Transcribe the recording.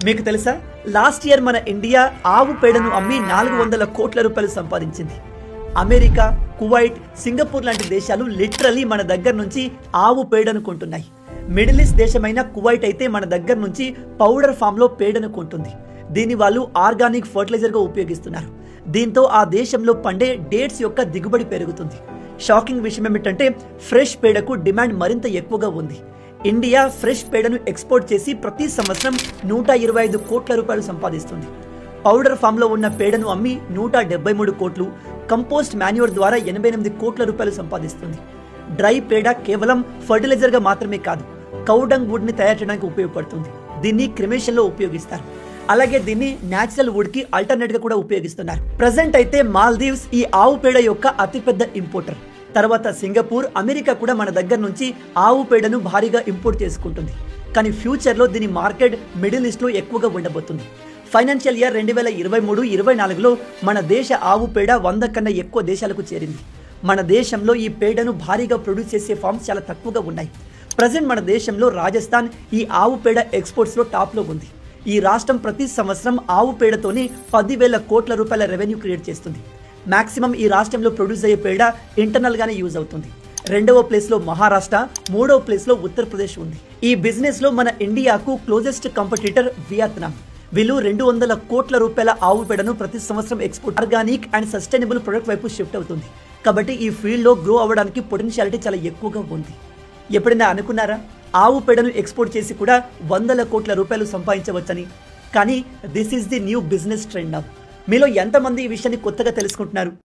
మీకు తెలుసా, last year మన ఇండియా ఆవు పేడను అమ్మి 400 కోట్ల రూపాయలు సంపాదించింది. అమెరికా, కువైట్, సింగపూర్ లాంటి దేశాలు లిటరలీ మన దగ్గర నుంచి ఆవు పేడను కొంటున్నాయి. మిడిల్ ఈస్ట్ దేశమైన కువైట్ అయితే మన దగ్గర నుంచి పౌడర్ ఫామ్ లో పేడను కొంటుంది. దీన్ని వాళ్ళు ఆర్గానిక్ ఫర్టిలైజర్ గా ఉపయోగిస్తున్నారు. దీంతో ఆ దేశంలో పండే డేట్స్ యొక్క దిగుబడి పెరుగుతుంది. షాకింగ్ విషయం ఏమిటంటే ఫ్రెష్ పేడకు డిమాండ్ మరింత ఎక్కువగా ఉంది. ఇండియా ఫ్రెష్ పేడను ఎక్స్పోర్ట్ చేసి ప్రతి సంవత్సరం 125 కోట్ల రూపాయలు సంపాదిస్తుంది. పౌడర్ ఫామ్ లో ఉన్న పేడను అమ్మి 173 కోట్లు, కంపోస్ట్ మాన్యూర్ ద్వారా 88 కోట్ల రూపాయలు సంపాదిస్తుంది. డ్రై పేడ కేవలం ఫర్టిలైజర్ గా మాత్రమే కాదు, కౌడంగ్ వుడ్ ని తయారు చేయడానికి ఉపయోగపడుతుంది. దీన్ని క్రిమేషన్ లో ఉపయోగిస్తారు. అలాగే దీన్ని నేచురల్ వుడ్ కి ఆల్టర్నేట్ గా కూడా ఉపయోగిస్తున్నారు. ప్రెసెంట్ అయితే మాల్దీవ్స్ ఈ ఆవు పేడ యొక్క అతిపెద్ద ఇంపోర్టర్. తర్వాత సింగపూర్, అమెరికా కూడా మన దగ్గర నుంచి ఆవు పేడను భారీగా ఇంపోర్ట్ చేసుకుంటుంది. కానీ ఫ్యూచర్ లో దీని మార్కెట్ మిడిల్ ఈస్ట్ లో ఎక్కువగా ఉండబోతుంది. ఫైనాన్షియల్ ఇయర్ 2023-24లో మన దేశ ఆవు పేడ 100 కన్నా ఎక్కువ దేశాలకు చేరింది. మన దేశంలో ఈ పేడను భారీగా ప్రొడ్యూస్ చేసే ఫార్మ్స్ చాలా తక్కువగా ఉన్నాయి. ప్రజెంట్ మన దేశంలో రాజస్థాన్ ఈ ఆవు పేడ ఎక్స్పోర్ట్స్ లో టాప్ లో ఉంది. ఈ రాష్ట్రం ప్రతి సంవత్సరం ఆవు పేడతోనే 10,000 కోట్ల రూపాయల రెవెన్యూ క్రియేట్ చేస్తుంది. మాక్సిమం ఈ రాష్ట్రంలో ప్రొడ్యూస్ అయ్యే పేడ ఇంటర్నల్ గానే యూజ్ అవుతుంది. 2వ ప్లేస్ లో మహారాష్ట్ర, 3వ ప్లేస్ లో ఉత్తరప్రదేశ్ ఉంది. ఈ బిజినెస్ లో మన ఇండియాకు క్లోజెస్ట్ కాంపిటీటర్ వియత్నాం. వీళ్ళు 200 కోట్ల రూపాయల ఆవు పేడను ప్రతి సంవత్సరం export organic and sustainable product వైపు షిఫ్ట్ అవుతుంది. కాబట్టి ఈ ఫీల్డ్ లో గ్రో అవ్వడానికి పొటెన్షియాలిటీ చాలా ఎక్కువగా ఉంది. ఎప్పుడైనా అనుకున్నారా ఆవు పేడను ఎక్స్పోర్ట్ చేసి కూడా 100 కోట్ల రూపాయలు సంపాదించవచ్చని? కానీ this is the new business trend now. మీలో ఎంతమంది ఈ విషయాన్ని కొత్తగా తెలుసుకుంటున్నారు?